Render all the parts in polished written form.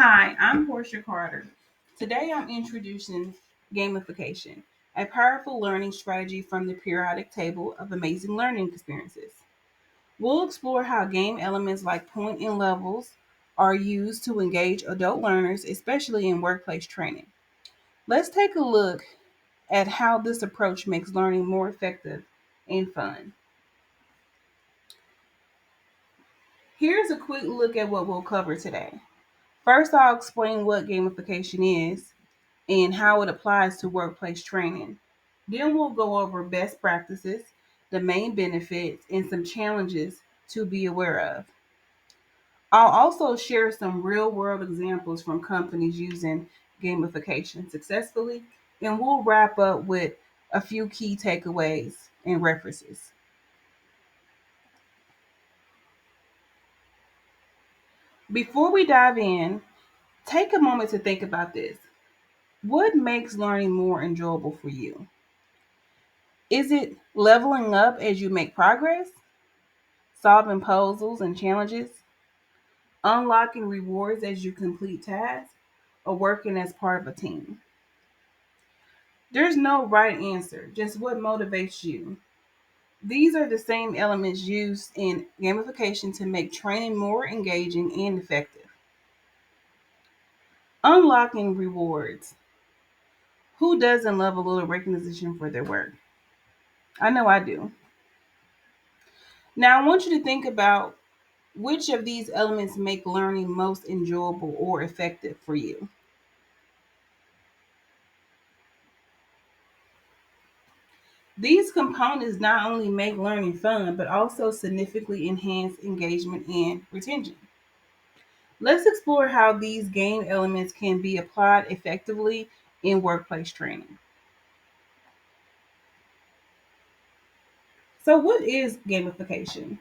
Hi, I'm Portia Carter. Today I'm introducing gamification, a powerful learning strategy from the periodic table of amazing learning experiences. We'll explore how game elements like point and levels are used to engage adult learners, especially in workplace training. Let's take a look at how this approach makes learning more effective and fun. Here's a quick look at what we'll cover today. First, I'll explain what gamification is and how it applies to workplace training. Then we'll go over best practices, the main benefits, and some challenges to be aware of. I'll also share some real world examples from companies using gamification successfully, and we'll wrap up with a few key takeaways and references. Before we dive in, take a moment to think about this. What makes learning more enjoyable for you? Is it leveling up as you make progress? Solving puzzles and challenges, unlocking rewards as you complete tasks, or working as part of a team. There's no right answer, just what motivates you. These are the same elements used in gamification to make training more engaging and effective. Unlocking rewards. Who doesn't love a little recognition for their work? I know I do. Now, I want you to think about which of these elements make learning most enjoyable or effective for you. These components not only make learning fun, but also significantly enhance engagement and retention. Let's explore how these game elements can be applied effectively in workplace training. So, what is gamification?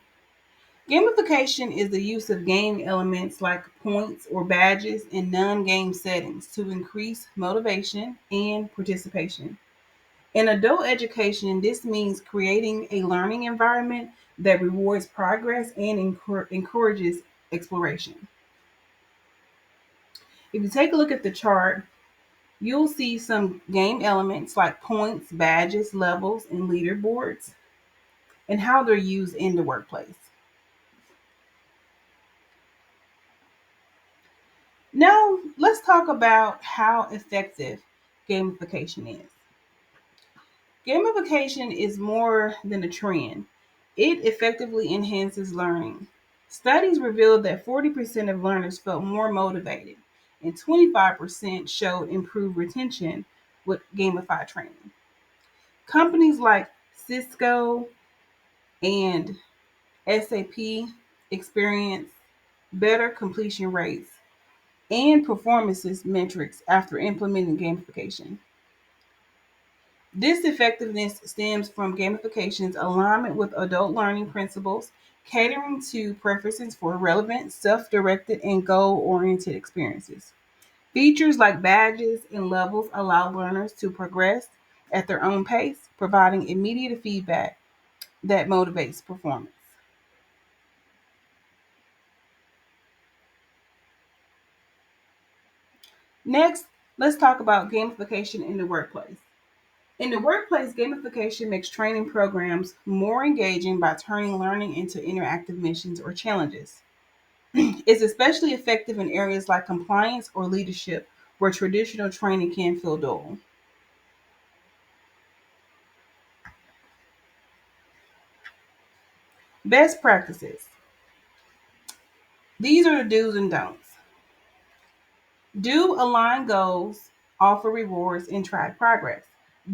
Gamification is the use of game elements like points or badges in non game settings to increase motivation and participation. In adult education, this means creating a learning environment that rewards progress and encourages exploration. If you take a look at the chart, you'll see some game elements like points, badges, levels, and leaderboards, and how they're used in the workplace. Now, let's talk about how effective gamification is. Gamification is more than a trend, it effectively enhances learning. Studies revealed that 40% of learners felt more motivated, and 25% showed improved retention with gamified training. Companies like Cisco and SAP experience better completion rates and performances metrics after implementing gamification. This effectiveness stems from gamification's alignment with adult learning principles, catering to preferences for relevant, self directed, and goal oriented experiences. Features like badges and levels allow learners to progress at their own pace, providing immediate feedback that motivates performance. Next, let's talk about gamification in the workplace. In the workplace, gamification makes training programs more engaging by turning learning into interactive missions or challenges. It's especially effective in areas like compliance or leadership where traditional training can feel dull. Best practices. These are the do's and don'ts. Do align goals, offer rewards, and track progress.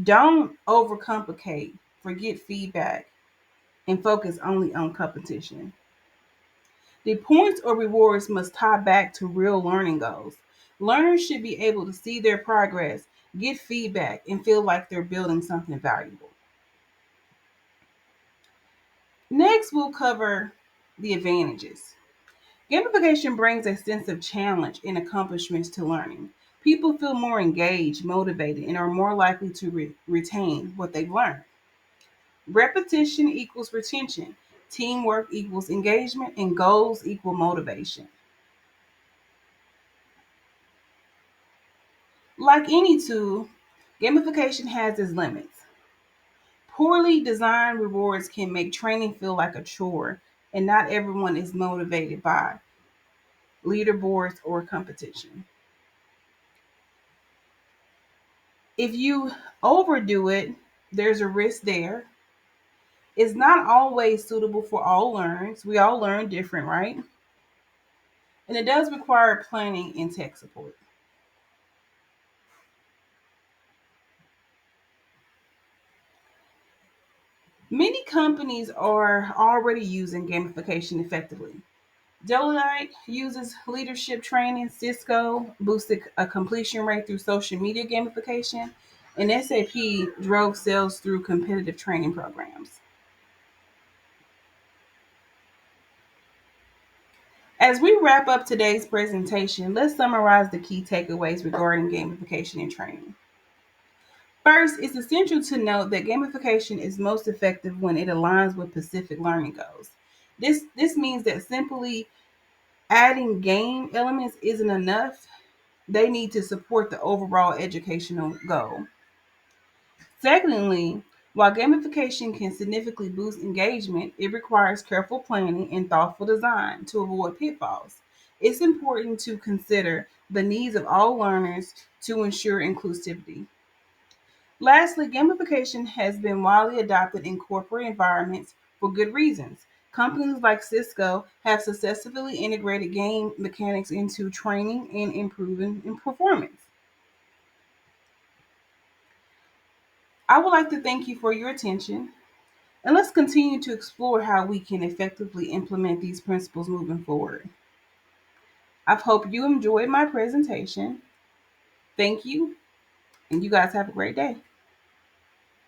Don't overcomplicate, forget feedback, and focus only on competition. The points or rewards must tie back to real learning goals. Learners should be able to see their progress, get feedback, and feel like they're building something valuable. Next, we'll cover the advantages. Gamification brings a sense of challenge and accomplishments to learning. People feel more engaged, motivated, and are more likely to retain what they've learned. Repetition equals retention, teamwork equals engagement, and goals equal motivation. Like any tool, gamification has its limits. Poorly designed rewards can make training feel like a chore, and not everyone is motivated by leaderboards or competition. If you overdo it, there's a risk there. It's not always suitable for all learners. We all learn different, right? And it does require planning and tech support. Many companies are already using gamification effectively. Deloitte uses leadership training, Cisco boosted a completion rate through social media gamification, and SAP drove sales through competitive training programs. As we wrap up today's presentation, let's summarize the key takeaways regarding gamification and training. First, it's essential to note that gamification is most effective when it aligns with specific learning goals. This means that simply adding game elements isn't enough. They need to support the overall educational goal. Secondly, while gamification can significantly boost engagement, it requires careful planning and thoughtful design to avoid pitfalls. It's important to consider the needs of all learners to ensure inclusivity. Lastly, gamification has been widely adopted in corporate environments for good reasons. Companies like Cisco have successfully integrated game mechanics into training and improving in performance. I would like to thank you for your attention, and let's continue to explore how we can effectively implement these principles moving forward. I hope you enjoyed my presentation. Thank you, and you guys have a great day.